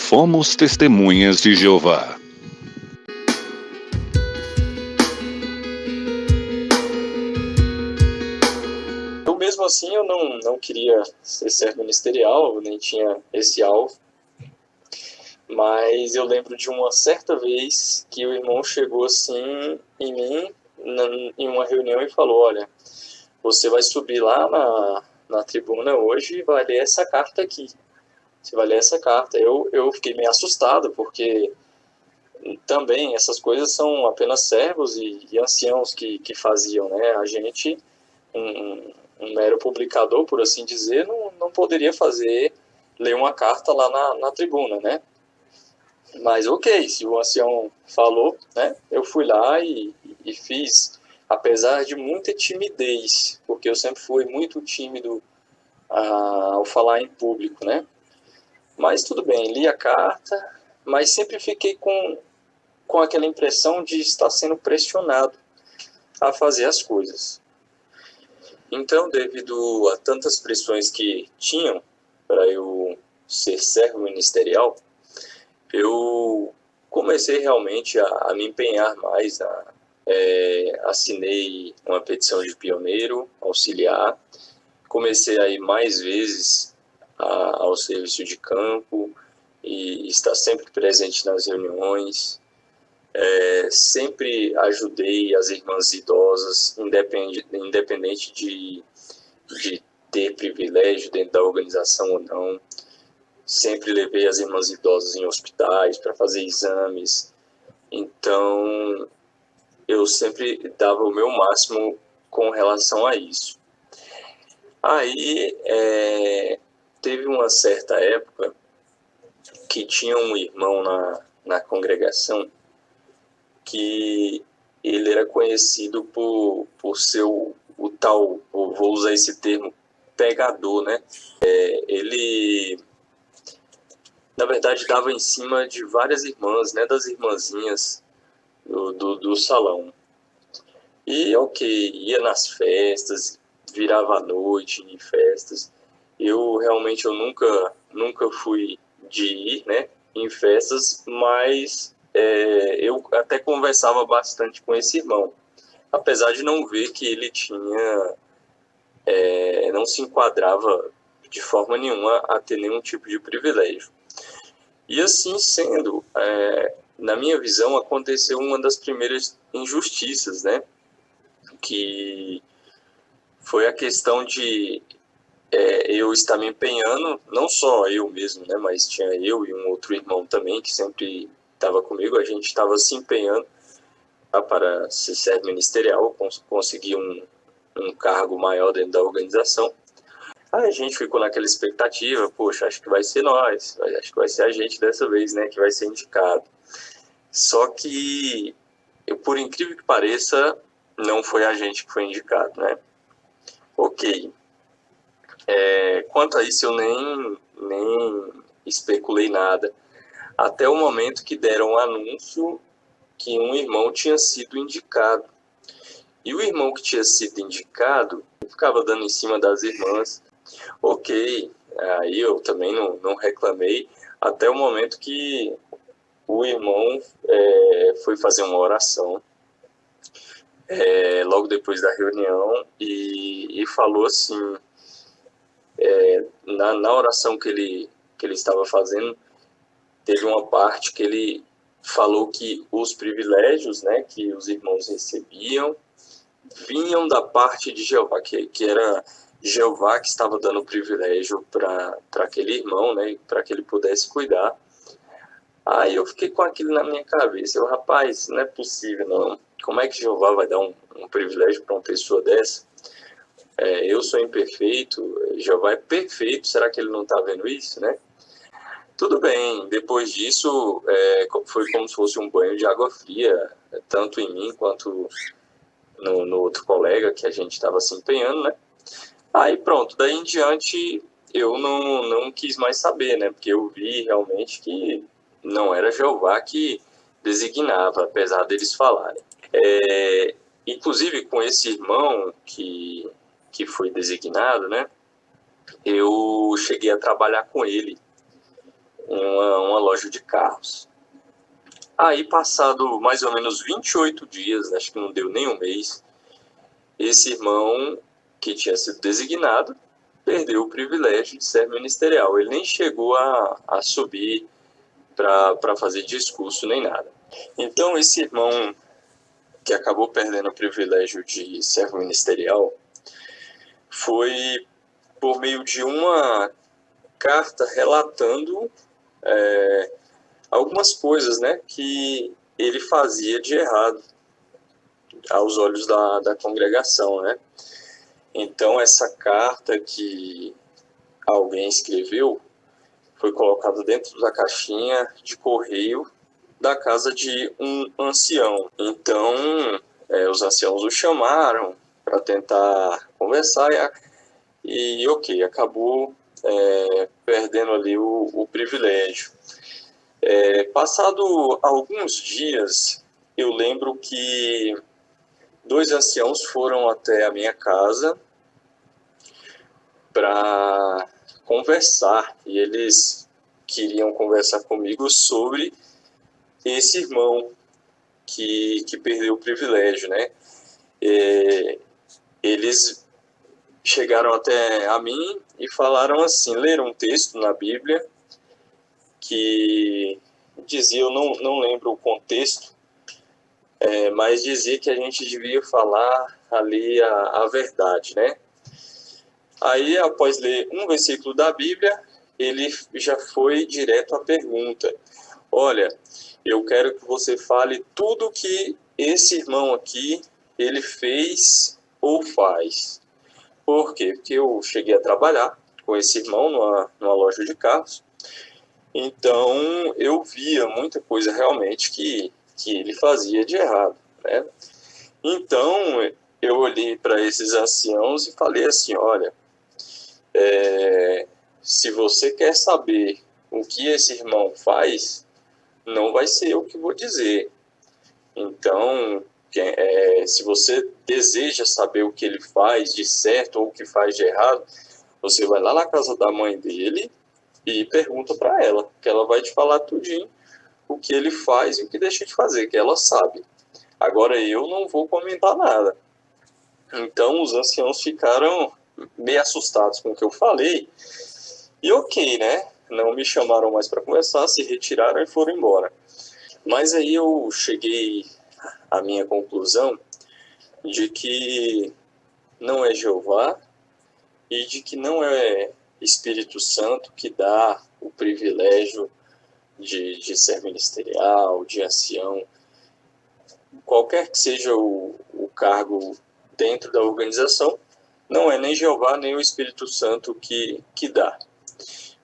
Fomos Testemunhas de Jeová. Eu mesmo assim eu não queria ser servo ministerial, nem tinha esse alvo, mas eu lembro de uma certa vez que o irmão chegou assim em mim, em uma reunião, e falou: olha, você vai subir lá na tribuna hoje e vai ler essa carta aqui. Você vai ler essa carta. Eu fiquei meio assustado, porque também essas coisas são apenas servos e anciãos que faziam, né? A gente, um mero publicador, por assim dizer, não poderia ler uma carta lá na tribuna, né? Mas ok, se o ancião falou, né? Eu fui lá e fiz, apesar de muita timidez, porque eu sempre fui muito tímido ao falar em público, né? Mas tudo bem, li a carta, mas sempre fiquei com aquela impressão de estar sendo pressionado a fazer as coisas. Então, devido a tantas pressões que tinham para eu ser servo ministerial, eu comecei realmente a me empenhar mais. Assinei uma petição de pioneiro, auxiliar, comecei a ir mais vezes ao serviço de campo e estar sempre presente nas reuniões. Sempre ajudei as irmãs idosas, independente de ter privilégio dentro da organização ou não. Sempre levei as irmãs idosas em hospitais para fazer exames. Então, eu sempre dava o meu máximo com relação a isso. Aí, teve uma certa época que tinha um irmão na congregação que ele era conhecido por ser o tal, vou usar esse termo, pegador, né? Ele, na verdade, dava em cima de várias irmãs, né? Das irmãzinhas do salão. E ok, ia nas festas, virava à noite em festas. Eu nunca fui de ir, né, em festas, mas eu até conversava bastante com esse irmão, apesar de não ver que ele não se enquadrava de forma nenhuma a ter nenhum tipo de privilégio. E assim sendo, na minha visão, aconteceu uma das primeiras injustiças, né, que foi a questão de eu estar me empenhando, não só eu mesmo, né, mas tinha eu e um outro irmão também que sempre estava comigo, a gente estava se empenhando para ser servo ministerial, conseguir um cargo maior dentro da organização. Aí a gente ficou naquela expectativa, poxa, acho que vai ser nós, acho que vai ser a gente dessa vez, né, que vai ser indicado. Só que, por incrível que pareça, não foi a gente que foi indicado, né? Ok. Quanto a isso, eu nem especulei nada, até o momento que deram um anúncio que um irmão tinha sido indicado. E o irmão que tinha sido indicado ficava dando em cima das irmãs. Ok, aí eu também não reclamei, até o momento que o irmão foi fazer uma oração logo depois da reunião e falou assim, na oração que ele estava fazendo, teve uma parte que ele falou que os privilégios, né, que os irmãos recebiam vinham da parte de Jeová, que era Jeová que estava dando o privilégio para aquele irmão, né, para que ele pudesse cuidar. Aí eu fiquei com aquilo na minha cabeça. Rapaz, não é possível, não. Como é que Jeová vai dar um privilégio para uma pessoa dessa? Eu sou imperfeito, Jeová é perfeito, será que ele não está vendo isso, né? Tudo bem, depois disso foi como se fosse um banho de água fria, tanto em mim quanto no outro colega que a gente estava se empenhando, né? Aí pronto, daí em diante eu não quis mais saber, né? Porque eu vi realmente que não era Jeová que designava, apesar deles falarem. Inclusive com esse irmão que foi designado, né? Eu cheguei a trabalhar com ele uma loja de carros. Aí, passado mais ou menos 28 dias, acho que não deu nem um mês, esse irmão que tinha sido designado perdeu o privilégio de ser ministerial. Ele nem chegou a subir para fazer discurso nem nada. Então, esse irmão que acabou perdendo o privilégio de servo ministerial foi por meio de uma carta relatando algumas coisas, né, que ele fazia de errado aos olhos da congregação, né? Então, essa carta que alguém escreveu foi colocada dentro da caixinha de correio da casa de um ancião. Então, os anciãos o chamaram para tentar conversar e ok, acabou perdendo ali o privilégio. Passado alguns dias, eu lembro que 2 anciãos foram até a minha casa para conversar, e eles queriam conversar comigo sobre esse irmão que perdeu o privilégio, né? Eles chegaram até a mim e falaram assim, leram um texto na Bíblia que dizia, eu não lembro o contexto, mas dizia que a gente devia falar ali a verdade, né? Aí, após ler um versículo da Bíblia, ele já foi direto à pergunta. Olha, eu quero que você fale tudo que esse irmão aqui, ele fez ou faz. Por quê? Porque eu cheguei a trabalhar com esse irmão numa loja de carros. Então, eu via muita coisa realmente que ele fazia de errado, né? Então, eu olhei para esses anciãos e falei assim, olha, se você quer saber o que esse irmão faz, não vai ser eu que vou dizer. Então, se você deseja saber o que ele faz de certo ou o que faz de errado, você vai lá na casa da mãe dele e pergunta para ela, que ela vai te falar tudinho o que ele faz e o que deixa de fazer, que ela sabe. Agora eu não vou comentar nada. Então os anciãos ficaram meio assustados com o que eu falei e ok, né? Não me chamaram mais para conversar, se retiraram e foram embora. Mas aí eu cheguei à minha conclusão de que não é Jeová e de que não é Espírito Santo que dá o privilégio de ser ministerial, de ancião, qualquer que seja o cargo dentro da organização, não é nem Jeová nem o Espírito Santo que dá,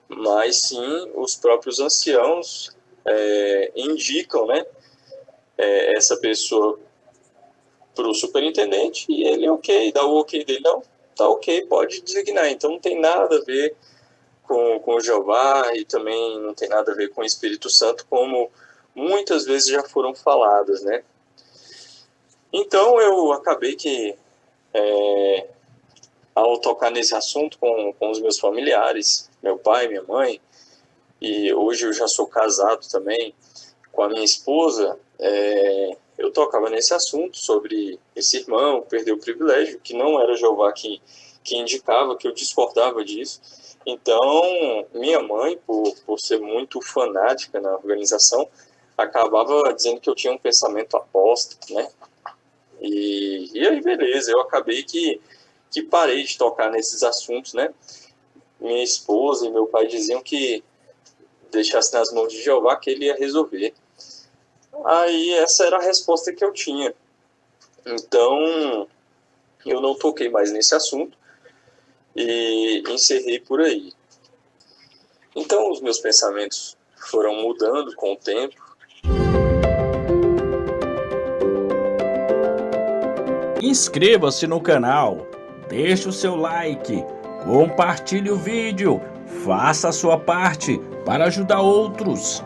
mas sim os próprios anciãos indicam, né, essa pessoa para o superintendente e ele dá o ok dele, não, tá ok, pode designar. Então não tem nada a ver com Jeová e também não tem nada a ver com o Espírito Santo, como muitas vezes já foram faladas, né? Então eu acabei que, ao tocar nesse assunto com os meus familiares, meu pai, minha mãe, e hoje eu já sou casado também com a minha esposa, eu tocava nesse assunto sobre esse irmão perder o privilégio, que não era Jeová que indicava, que eu discordava disso. Então, minha mãe, por ser muito fanática na organização, acabava dizendo que eu tinha um pensamento apóstata, né? E aí, beleza, eu acabei que parei de tocar nesses assuntos, né? Minha esposa e meu pai diziam que deixasse nas mãos de Jeová que ele ia resolver. Aí, essa era a resposta que eu tinha. Então, eu não toquei mais nesse assunto e encerrei por aí. Então, os meus pensamentos foram mudando com o tempo. Inscreva-se no canal, deixe o seu like, compartilhe o vídeo, faça a sua parte para ajudar outros.